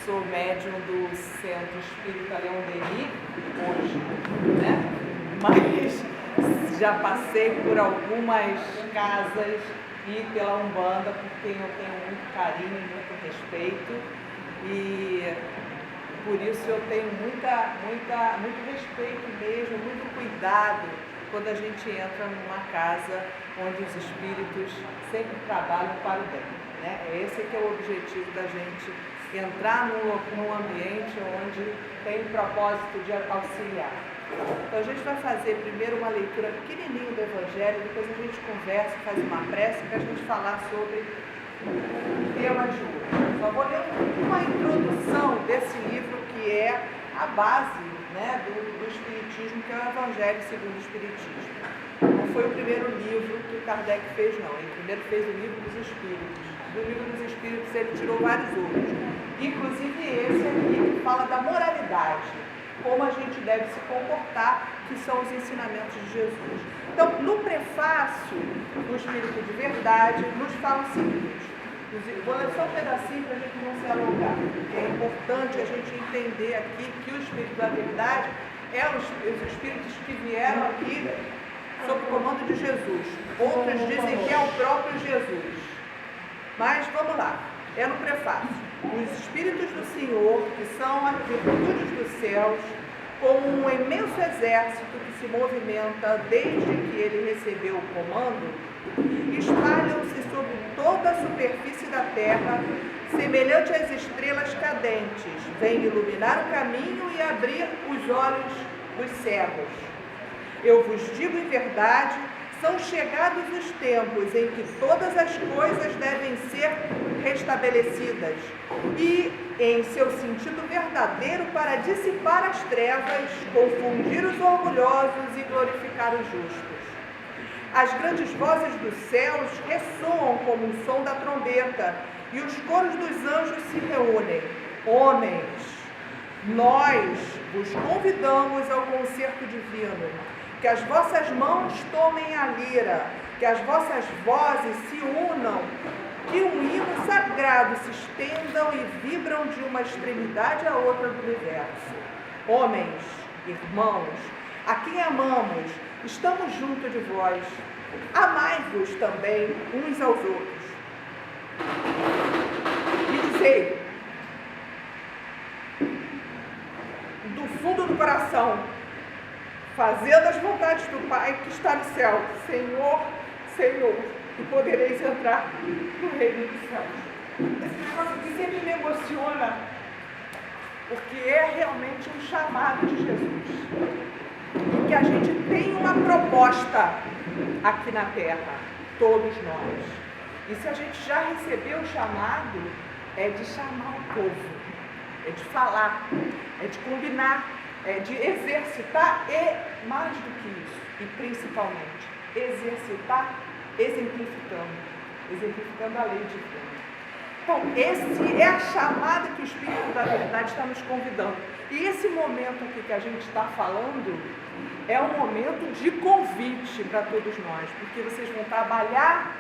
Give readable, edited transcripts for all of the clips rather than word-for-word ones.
sou médium do Centro Espírita Leon Denis, hoje, né? Mas já passei por algumas casas e pela Umbanda, porque eu tenho muito carinho, muito respeito, e por isso eu tenho muito respeito mesmo, muito cuidado quando a gente entra numa casa onde os espíritos sempre trabalham para o bem, né? Esse que é o objetivo da gente, entrar num ambiente onde tem o propósito de auxiliar. Então a gente vai fazer primeiro uma leitura pequenininha do Evangelho, depois a gente conversa, faz uma prece para a gente falar sobre o tema de hoje. Só vou ler uma introdução desse livro que é a base, né, do Espiritismo, que é o Evangelho segundo o Espiritismo. Não foi o primeiro livro que o Kardec fez, não. Ele primeiro fez o Livro dos Espíritos. Do Livro dos Espíritos ele tirou vários outros, inclusive esse aqui que fala da moralidade, como a gente deve se comportar, que são os ensinamentos de Jesus. Então, no prefácio do Espírito de Verdade, nos fala o seguinte, vou ler só um pedacinho para a gente não se alongar, porque é importante a gente entender aqui que o Espírito da Verdade é os Espíritos que vieram aqui sob o comando de Jesus. Outros dizem que é o próprio Jesus. Mas vamos lá, é no prefácio. Os Espíritos do Senhor, que são as virtudes dos céus, como um imenso exército que se movimenta desde que ele recebeu o comando, espalham-se sobre toda a superfície da terra, semelhante às estrelas cadentes, vêm iluminar o caminho e abrir os olhos dos cegos. Eu vos digo em verdade, são chegados os tempos em que todas as coisas devem ser restabelecidas e, em seu sentido verdadeiro, para dissipar as trevas, confundir os orgulhosos e glorificar os justos. As grandes vozes dos céus ressoam como o som da trombeta e os coros dos anjos se reúnem. Homens, nós vos convidamos ao concerto divino, que as vossas mãos tomem a lira, que as vossas vozes se unam, que um hino sagrado se estendam e vibram de uma extremidade à outra do universo. Homens, irmãos, a quem amamos, estamos junto de vós. Amai-vos também uns aos outros. E dizei, do fundo do coração, fazendo as vontades do Pai que está no céu, Senhor, Senhor, e podereis entrar no reino dos céus. Esse negócio aqui sempre me emociona, porque é realmente um chamado de Jesus. E que a gente tem uma proposta aqui na Terra, todos nós. E se a gente já recebeu o chamado, é de chamar o povo, é de falar, é de combinar, é de exercitar e, mais do que isso, e principalmente, exercitar exemplificando a lei divina. Então, esse é a chamada que o Espírito da Verdade está nos convidando. E esse momento aqui que a gente está falando é um momento de convite para todos nós, porque vocês vão trabalhar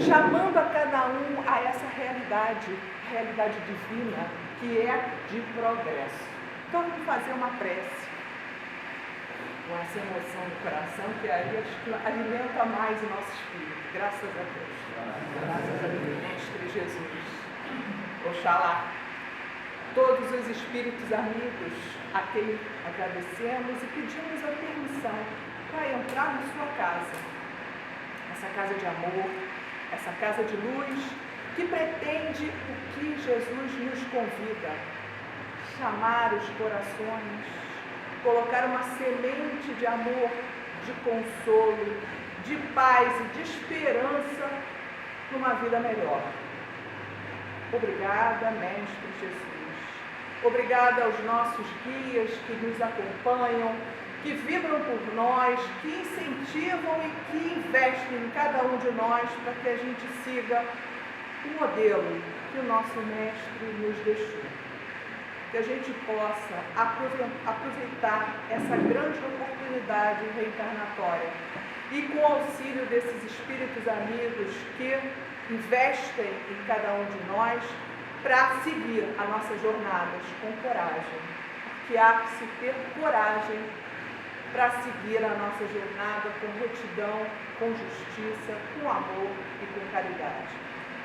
chamando a cada um a essa realidade divina, que é de progresso. Então, vamos fazer uma prece com essa emoção no coração, que aí acho que alimenta mais o nosso espírito. Graças a Deus. Graças a Deus, Mestre Jesus. Oxalá. Todos os espíritos amigos a quem agradecemos e pedimos a permissão para entrar na sua casa. Essa casa de amor, essa casa de luz, que pretende o que Jesus nos convida. Chamar os corações, colocar uma semente de amor, de consolo, de paz e de esperança numa vida melhor. Obrigada, Mestre Jesus. Obrigada aos nossos guias que nos acompanham, que vibram por nós, que incentivam e que investem em cada um de nós para que a gente siga o modelo que o nosso Mestre nos deixou. Que a gente possa aproveitar essa grande oportunidade reencarnatória e com o auxílio desses espíritos amigos que investem em cada um de nós, para seguir as nossas jornadas com coragem. Porque há que se ter coragem para seguir a nossa jornada com retidão, com justiça, com amor e com caridade.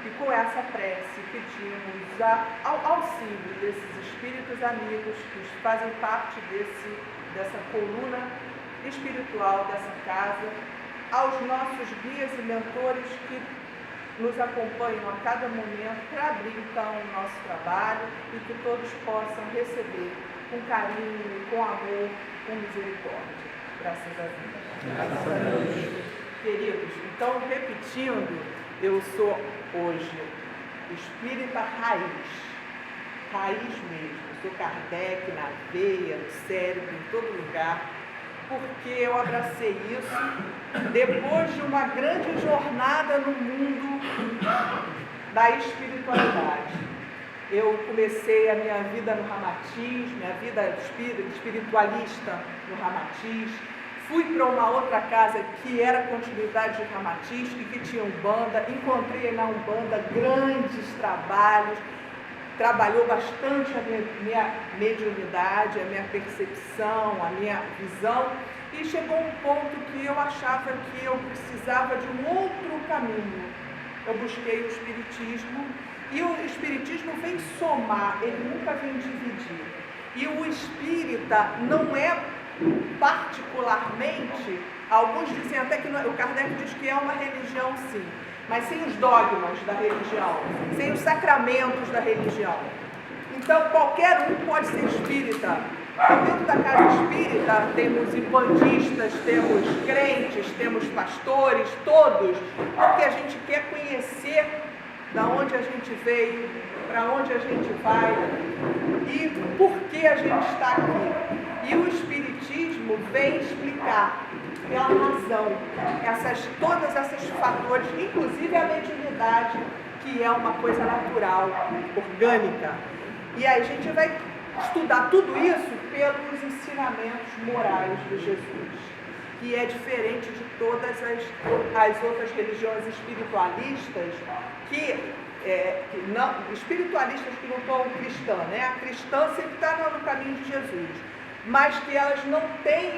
E com essa prece pedimos auxílio desses espíritos amigos que fazem parte dessa coluna espiritual dessa casa, aos nossos guias e mentores que nos acompanham a cada momento para abrir então o nosso trabalho e que todos possam receber com carinho, com amor, com misericórdia. Graças a Deus. Graças a Deus. Queridos, então repetindo, eu sou hoje espírita raiz mesmo. Eu sou Kardec na veia, no cérebro, em todo lugar, porque eu abracei isso depois de uma grande jornada no mundo da espiritualidade. Eu comecei a minha vida no Ramatiz, minha vida espiritualista no Ramatiz. Fui para uma outra casa que era continuidade de Ramatiz e que tinha Umbanda. Encontrei na Umbanda grandes trabalhos. Trabalhou bastante a minha mediunidade, a minha percepção, a minha visão. E chegou um ponto que eu achava que eu precisava de um outro caminho. Eu busquei o Espiritismo. E o Espiritismo vem somar, ele nunca vem dividir. E o espírita não é particularmente, alguns dizem até que o Kardec diz que é uma religião sim, mas sem os dogmas da religião, sem os sacramentos da religião. Então qualquer um pode ser espírita. Dentro da casa espírita temos umbandistas, temos crentes, temos pastores, todos, porque a gente quer conhecer da onde a gente veio, para onde a gente vai e por que a gente está aqui. E o Espiritismo vem explicar pela razão todos esses fatores, inclusive a mediunidade, que é uma coisa natural, orgânica. E aí a gente vai estudar tudo isso pelos ensinamentos morais de Jesus, que é diferente de todas as outras religiões espiritualistas espiritualistas que não estão cristãs, né? A cristã sempre está no caminho de Jesus, mas que elas não têm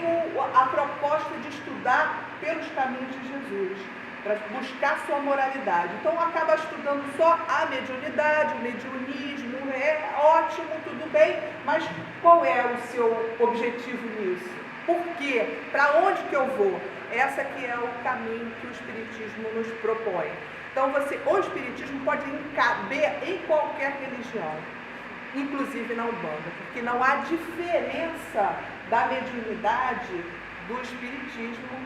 a proposta de estudar pelos caminhos de Jesus, para buscar sua moralidade. Então acaba estudando só a mediunidade, o mediunismo, é ótimo, tudo bem, mas qual é o seu objetivo nisso? Por quê? Para onde que eu vou? Essa que é o caminho que o Espiritismo nos propõe. Então o Espiritismo pode caber em qualquer religião, inclusive na Umbanda, porque não há diferença da mediunidade do Espiritismo,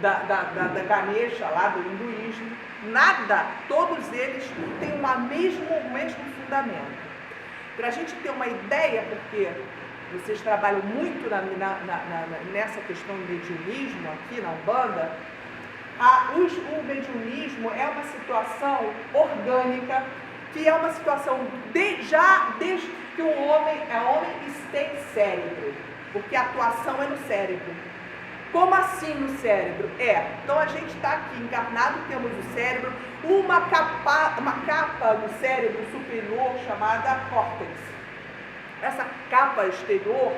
da Ganesha, lá do hinduísmo, nada, todos eles têm o mesmo fundamento. Para a gente ter uma ideia, porque vocês trabalham muito nessa questão do mediunismo aqui na Umbanda, o mediunismo é uma situação orgânica, que é uma situação desde que o homem é homem e tem cérebro, porque a atuação é no cérebro. Como assim no cérebro? Então a gente está aqui encarnado, temos o cérebro, uma capa no cérebro superior chamada córtex. Essa capa exterior,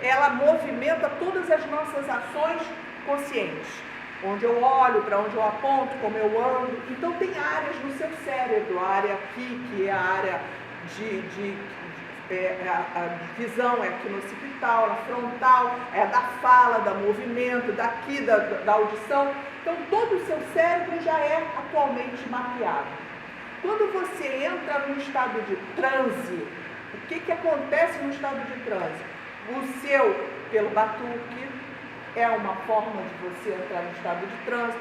ela movimenta todas as nossas ações conscientes. Onde eu olho, para onde eu aponto, como eu ando. Então tem áreas no seu cérebro, a área aqui, que é a área a visão, é aqui no occipital, a frontal, é a da fala, do movimento, daqui da audição. Então todo o seu cérebro já é atualmente mapeado. Quando você entra num estado de transe, o que acontece no estado de transe? Pelo batuque, é uma forma de você entrar no estado de transe.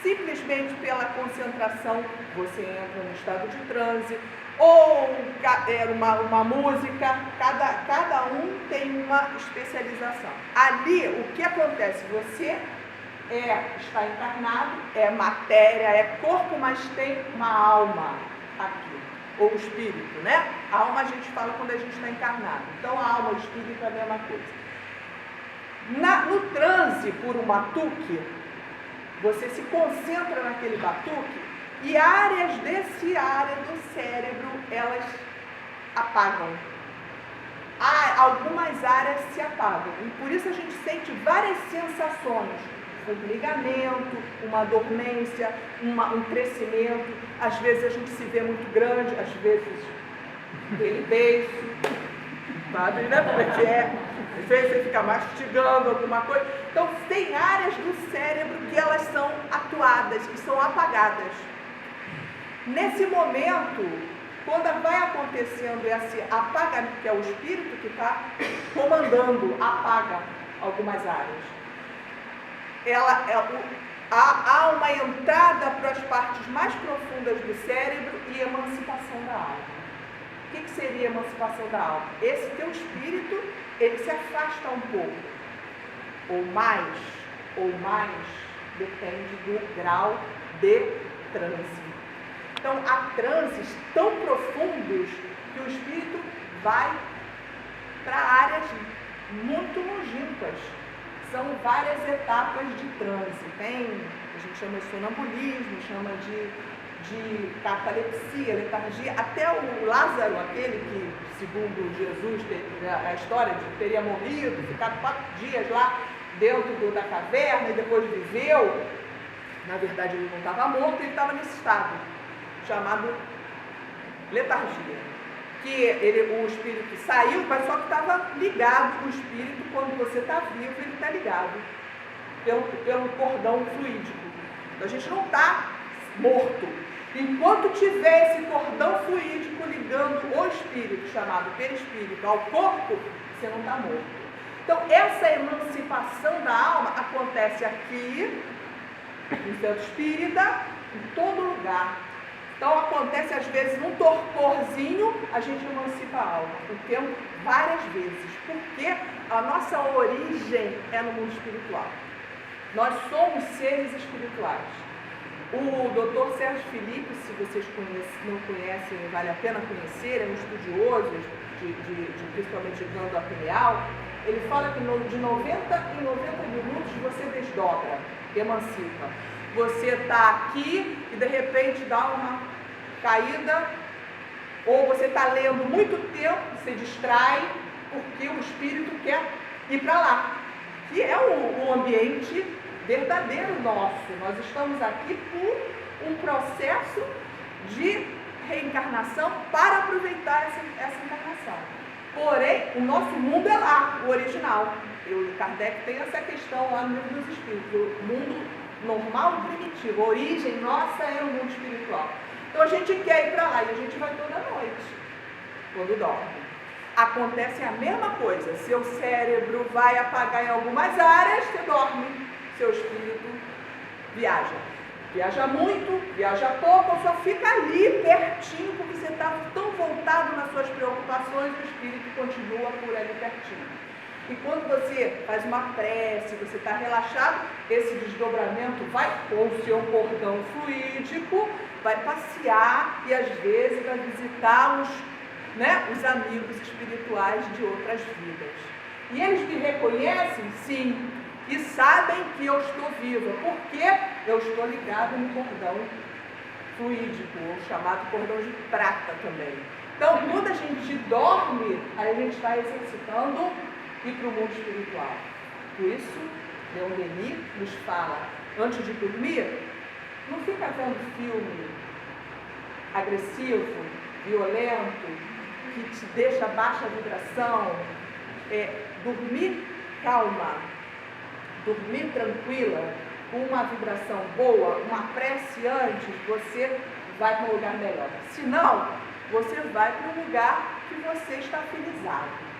Simplesmente pela concentração, você entra no estado de transe. Ou uma música, cada um tem uma especialização. Ali, o que acontece? Você está encarnado, é matéria, é corpo, mas tem uma alma aqui. Ou espírito, né? A alma a gente fala quando a gente está encarnado. Então a alma e o espírito é a mesma coisa. No transe por um batuque, você se concentra naquele batuque E áreas desse área do cérebro, elas apagam. Algumas áreas se apagam. E por isso a gente sente várias sensações. Formigamento, uma dormência, um crescimento. Às vezes a gente se vê muito grande, às vezes ele beijo. Sabe, né? Como é que é? Às vezes você fica mastigando alguma coisa. Então, tem áreas do cérebro que elas são atuadas, que são apagadas. Nesse momento, quando vai acontecendo esse apagamento, que é o espírito que está comandando, apaga algumas áreas. Há uma entrada para as partes mais profundas do cérebro e emancipação da alma. O que seria a emancipação da alma? Esse teu espírito, ele se afasta um pouco, ou mais, depende do grau de transe. Então, há transes tão profundos que o espírito vai para áreas muito longínquas. São várias etapas de transe. A gente chama de sonambulismo, chama de catalepsia, letargia. Até o Lázaro, aquele que, segundo Jesus, a história de teria morrido, ficado 4 dias lá dentro da caverna e depois viveu. Na verdade, ele não estava morto, ele estava nesse estado chamado letargia. O espírito saiu, mas só que estava ligado. O espírito, quando você está vivo, ele está ligado pelo cordão fluídico. Então, a gente não está morto. Enquanto tiver esse cordão fluídico ligando o espírito, chamado perispírito, ao corpo, você não está morto. Então, essa emancipação da alma acontece aqui, no centro espírita, em todo lugar. Então, acontece às vezes num torporzinho, a gente emancipa a alma. O tempo, várias vezes. Porque a nossa origem é no mundo espiritual. Nós somos seres espirituais. O Dr. Sérgio Felipe, se vocês não conhecem, vale a pena conhecer, é um estudioso, principalmente de glândula pineal. Ele fala que de 90 em 90 minutos você desdobra, emancipa. Você está aqui e de repente dá uma caída, ou você está lendo muito tempo, se distrai, porque o espírito quer ir para lá, que é um ambiente verdadeiro nosso. Nós estamos aqui por um processo de reencarnação para aproveitar essa encarnação. Porém, o nosso mundo é lá, o original. O Kardec tem essa questão lá no Livro dos Espíritos. O mundo normal e primitivo, a origem nossa é o mundo espiritual. Então a gente quer ir para lá e a gente vai toda noite, quando dorme. Acontece a mesma coisa. Seu cérebro vai apagar em algumas áreas, você dorme. Seu espírito viaja. Viaja muito, viaja pouco, ou só fica ali pertinho, porque você está tão voltado nas suas preocupações, o espírito continua por ali pertinho. E quando você faz uma prece, você está relaxado, esse desdobramento vai com o seu cordão fluídico, vai passear e às vezes vai visitar os amigos espirituais de outras vidas. E eles me reconhecem, sim, e sabem que eu estou viva, porque eu estou ligado no cordão fluídico, ou chamado cordão de prata também. Então, quando a gente dorme, a gente está exercitando ir para o mundo espiritual. Por isso, Leon Denis nos fala, antes de dormir, não fica vendo filme agressivo, violento, que te deixa baixa vibração. Dormir calma, dormir tranquila, com uma vibração boa, uma prece antes, você vai para um lugar melhor. Se não, você vai para um lugar que você está afinizado.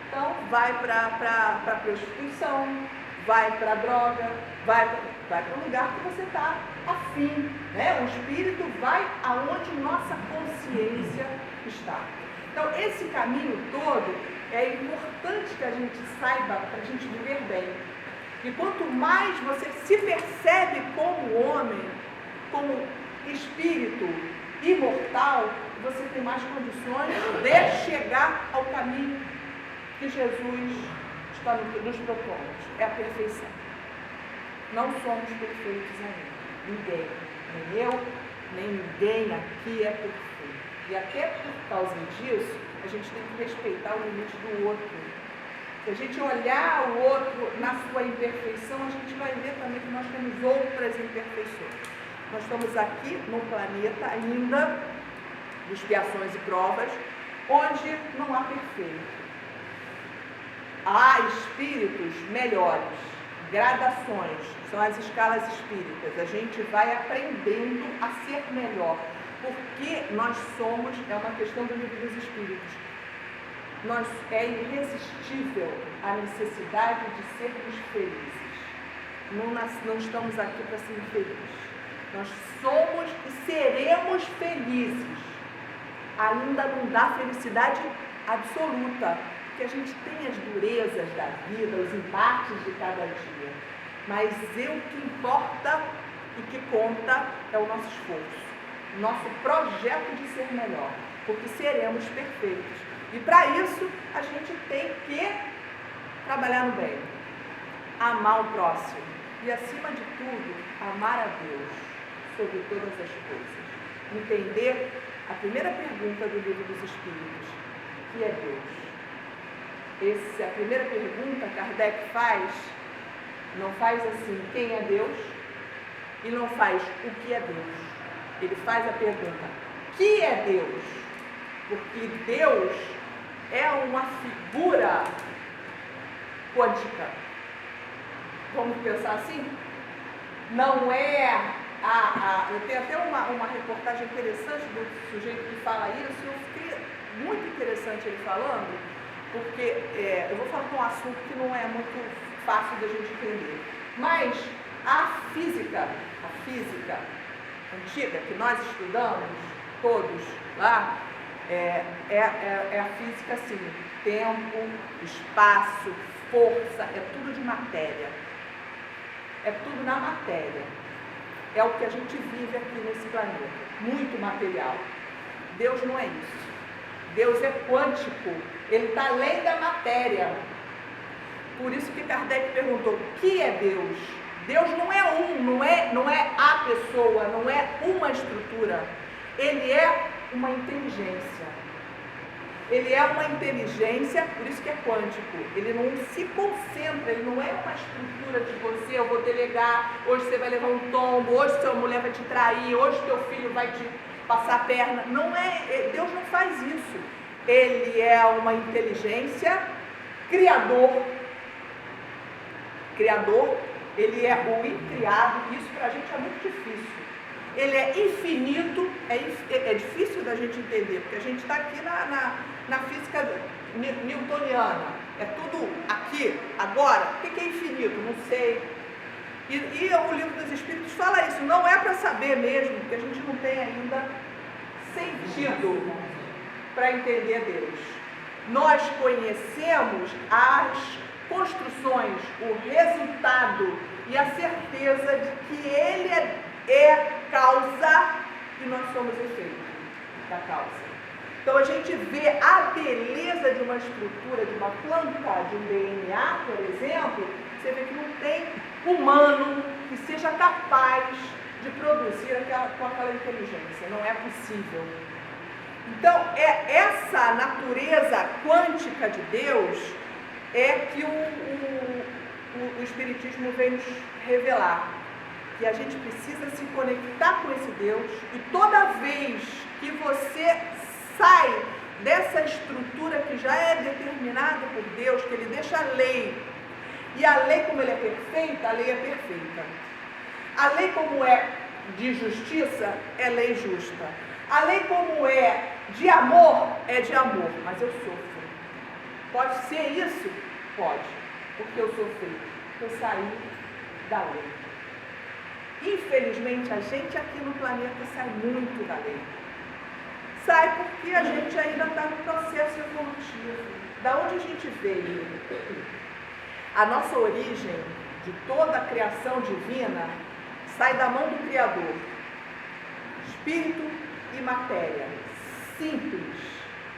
Então, vai para a prostituição, vai para a droga, vai para um lugar que você está afim. O espírito vai aonde nossa consciência está. Então, esse caminho todo é importante que a gente saiba para a gente viver bem. E quanto mais você se percebe como homem, como espírito imortal, você tem mais condições de chegar ao caminho que Jesus está nos propondo. É a perfeição. Não somos perfeitos ainda. Ninguém. Nem eu, Ninguém aqui é perfeito. E até por causa disso, a gente tem que respeitar o limite do outro. Se a gente olhar o outro na sua imperfeição, a gente vai ver também que nós temos outras imperfeições. Nós estamos aqui no planeta ainda, de expiações e provas, onde não há perfeito. Há espíritos melhores, gradações, são as escalas espíritas. A gente vai aprendendo a ser melhor, porque nós somos, é uma questão do livro dos espíritos, é irresistível a necessidade de sermos felizes. Não estamos aqui para ser infelizes. Nós somos e seremos felizes. Ainda não dá felicidade absoluta, porque a gente tem as durezas da vida, os embates de cada dia. Mas o que importa e que conta é o nosso esforço, nosso projeto de ser melhor, porque seremos perfeitos. E para isso, a gente tem que trabalhar no bem, amar o próximo e, acima de tudo, amar a Deus sobre todas as coisas. Entender a primeira pergunta do livro dos Espíritos, que é Deus. A primeira pergunta Kardec faz, não faz assim, quem é Deus? E não faz o que é Deus. Ele faz a pergunta, que é Deus? Porque Deus é uma figura quântica. Vamos pensar assim? Não é eu tenho até uma reportagem interessante do sujeito que fala isso, eu fiquei muito interessante ele falando, porque eu vou falar de um assunto que não é muito fácil da gente entender. Mas a física antiga, que nós estudamos todos lá, é a física assim, tempo, espaço, força, é tudo de matéria. É tudo na matéria. É o que a gente vive aqui nesse planeta. Muito material. Deus não é isso. Deus é quântico. Ele está além da matéria. Por isso que Kardec perguntou, o que é Deus? Deus não é não é a pessoa, não é uma estrutura. Ele é uma inteligência. Ele é uma inteligência, por isso que é quântico. Ele não se concentra, ele não é uma estrutura de você, eu vou delegar, hoje você vai levar um tombo, hoje sua mulher vai te trair, hoje teu filho vai te passar a perna. Não é, Deus não faz isso. Ele é uma inteligência, criador, ele é o incriado, isso pra gente é muito difícil. Ele é infinito, é difícil da gente entender, porque a gente está aqui na física newtoniana, é tudo aqui, agora. O que é infinito? Não sei. E o livro dos Espíritos fala isso, não é para saber mesmo, porque a gente não tem ainda sentido para entender Deus. Nós conhecemos as construções, o resultado e a certeza de que Ele é causa e nós somos efeito da causa. Então a gente vê a beleza de uma estrutura, de uma planta, de um DNA, por exemplo, você vê que não tem humano que seja capaz de produzir com aquela inteligência, não é possível. Então essa natureza quântica de Deus é que o Espiritismo vem nos revelar. E a gente precisa se conectar com esse Deus, e toda vez que você sai dessa estrutura que já é determinada por Deus, que Ele deixa a lei, e a lei como ela é perfeita, a lei é perfeita. A lei como é de justiça, é lei justa. A lei como é de amor, é de amor, mas eu sofro. Pode ser isso? Pode, porque eu sofri, eu saí da lei. Infelizmente, a gente aqui no planeta sai muito da lei. Sai porque a gente ainda está no processo evolutivo. Da onde a gente veio? A nossa origem de toda a criação divina sai da mão do Criador. Espírito e matéria, simples,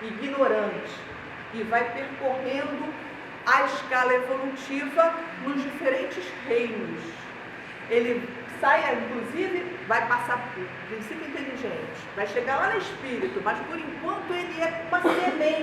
ignorante, e vai percorrendo a escala evolutiva nos diferentes reinos. Ele saia, inclusive, vai passar por princípio inteligente, vai chegar lá no espírito, mas por enquanto ele é uma semente.